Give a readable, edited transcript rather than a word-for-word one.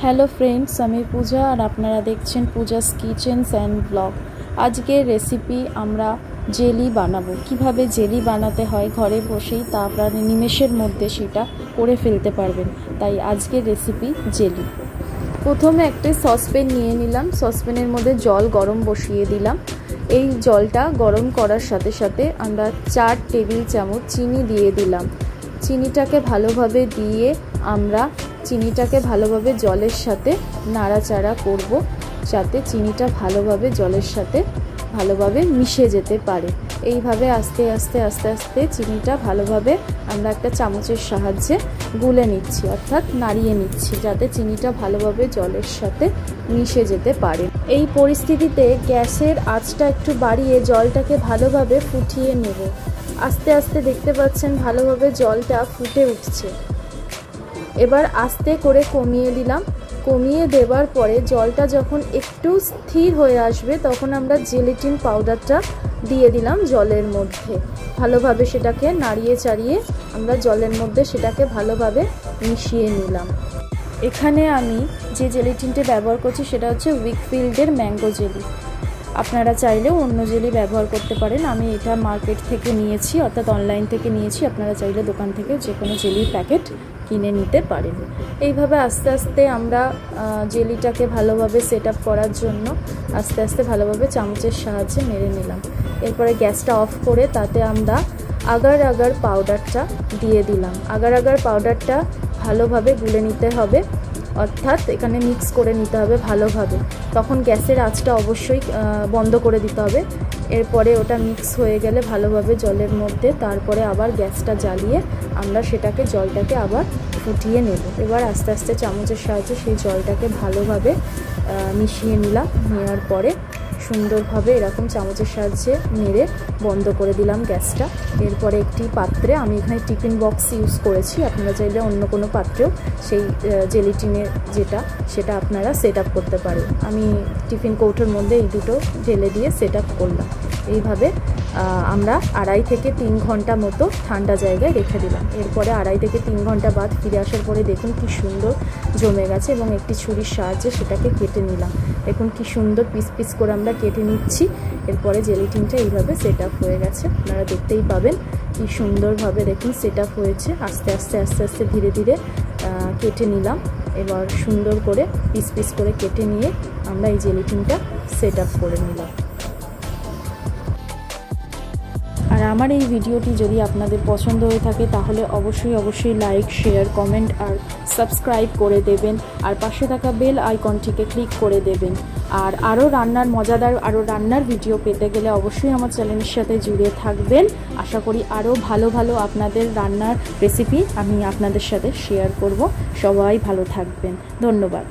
Hello friends, আমি পূজা আর আপনারা দেখছেন পূজাস কিচেনস অ্যান্ড ব্লগ। আজকের রেসিপি আমরা জেলি বানাবো। কিভাবে জেলি বানাতে হয় ঘরে বসেই তা আপনারা নিমেষের মধ্যে সেটা করে ফেলতে পারবেন। তাই আজকের রেসিপি জেলি। প্রথমে একটা সসপ্যান নিয়ে নিলাম, সসপ্যানের মধ্যে জল গরম বসিয়ে দিলাম। এই জলটা গরম করার সাথে সাথে আমরা 4 টেবিল চামচ চিনি দিয়ে দিলাম। চিনিটাকে ভালোভাবে দিয়ে আমরা চিনিটাকে ভালোভাবে জলের সাথে নাড়াচাড়া করব, যাতে চিনিটা ভালোভাবে জলের সাথে ভালোভাবে মিশে যেতে পারে। এইভাবে আস্তে আস্তে আস্তে আস্তে চিনিটা ভালোভাবে আমরা একটা চামচের সাহায্যে গুলে নিচ্ছি, অর্থাৎ নাড়িয়ে নিচ্ছি, যাতে চিনিটা ভালোভাবে জলের সাথে মিশে যেতে পারে। এই পরিস্থিতিতে গ্যাসের আঁচটা একটু বাড়িয়ে জলটাকে ভালোভাবে ফুটিয়ে নেব। আস্তে আস্তে দেখতে পাচ্ছেন ভালোভাবে জলটা ফুটে উঠছে। এবার আস্তে করে কমিয়ে দিলাম। কমিয়ে দেওয়ার পরে জলটা যখন একটু স্থির হয়ে আসবে তখন আমরা জেলেটিন পাউডারটা দিয়ে দিলাম জলের মধ্যে। ভালোভাবে সেটাকে নাড়িয়ে চাড়িয়ে আমরা জলের মধ্যে সেটাকে ভালোভাবে মিশিয়ে নিলাম। এখানে আমি যে জেলেটিনটা ব্যবহার করছি সেটা হচ্ছে উইকফিল্ডের ম্যাঙ্গো জেলি। আপনারা চাইলেও অন্য জেলি ব্যবহার করতে পারেন। আমি এটা মার্কেট থেকে নিয়েছি, অর্থাৎ অনলাইন থেকে নিয়েছি। আপনারা চাইলে দোকান থেকে যে কোনো জেলির প্যাকেট কিনে নিতে পারেন। এইভাবে আস্তে আস্তে আমরা জেলিটাকে ভালোভাবে সেট আপ করার জন্য আস্তে আস্তে ভালোভাবে চামচের সাহায্যে নেড়ে নিলাম। এরপরে গ্যাসটা অফ করে তাতে আমরা আগার আগার পাউডারটা দিয়ে দিলাম। আগার আগার পাউডারটা ভালোভাবে গুলে নিতে হবে, অর্থাৎ এখানে মিক্স করে নিতে হবে ভালোভাবে। তখন গ্যাসের আঁচটা অবশ্যই বন্ধ করে দিতে হবে। এরপরে ওটা মিক্স হয়ে গেলে ভালোভাবে জলের মধ্যে তারপরে আবার গ্যাসটা জ্বালিয়ে আমরা সেটাকে জলটাকে আবার ফুটিয়ে নেব। এবার আস্তে আস্তে চামচের সাহায্যে সেই জলটাকে ভালোভাবে মিশিয়ে নিলাম। নেওয়ার পরে সুন্দরভাবে এরকম চামচের সাহায্যে নেড়ে বন্ধ করে দিলাম গ্যাসটা। এরপরে একটি পাত্রে, আমি এখানে টিফিন বক্স ইউজ করেছি, আপনারা চাইলে অন্য কোনো পাত্রেও সেই জেলিটিনের সেটা আপনারা সেট আপ করতে পারেন। আমি টিফিন কৌটোর মধ্যে এই দুটো ঢেলে দিয়ে সেট আপ করলাম। এইভাবে আমরা 2.5 থেকে 3 ঘন্টা মতো ঠান্ডা জায়গায় রেখে দিলাম। এরপরে 2.5 থেকে 3 ঘন্টা বাদ ফিরে আসার পরে দেখুন কি সুন্দর জমে গেছে এবং একটি ছুরির সাহায্যে সেটাকে কেটে নিলাম। দেখুন কি সুন্দর পিস পিস করে আমরা কেটে নিচ্ছি। এরপরে জেলিটিনটা এইভাবে সেট আপ হয়ে গেছে, আপনারা দেখতেই পাবেন কি সুন্দরভাবে দেখুন সেট আপ হয়েছে। আস্তে আস্তে আস্তে আস্তে ধীরে ধীরে কেটে নিলাম। এবার সুন্দর করে পিস পিস করে কেটে নিয়ে আমরা এই জেলিটিনটা সেট আপ করে নিলাম। আর আমার এই ভিডিওটি যদি আপনাদের পছন্দ হয়ে থাকে তাহলে অবশ্যই লাইক, শেয়ার, কমেন্ট আর সাবস্ক্রাইব করে দেবেন। আর পাশে থাকা বেল আইকনটিকে ক্লিক করে দেবেন। আর আরও মজাদার রান্নার ভিডিও পেতে গেলে অবশ্যই আমার চ্যানেলের সাথে জুড়ে থাকবেন। আশা করি আরও ভালো আপনাদের রান্নার রেসিপি আমি আপনাদের সাথে শেয়ার করব। সবাই ভালো থাকবেন, ধন্যবাদ।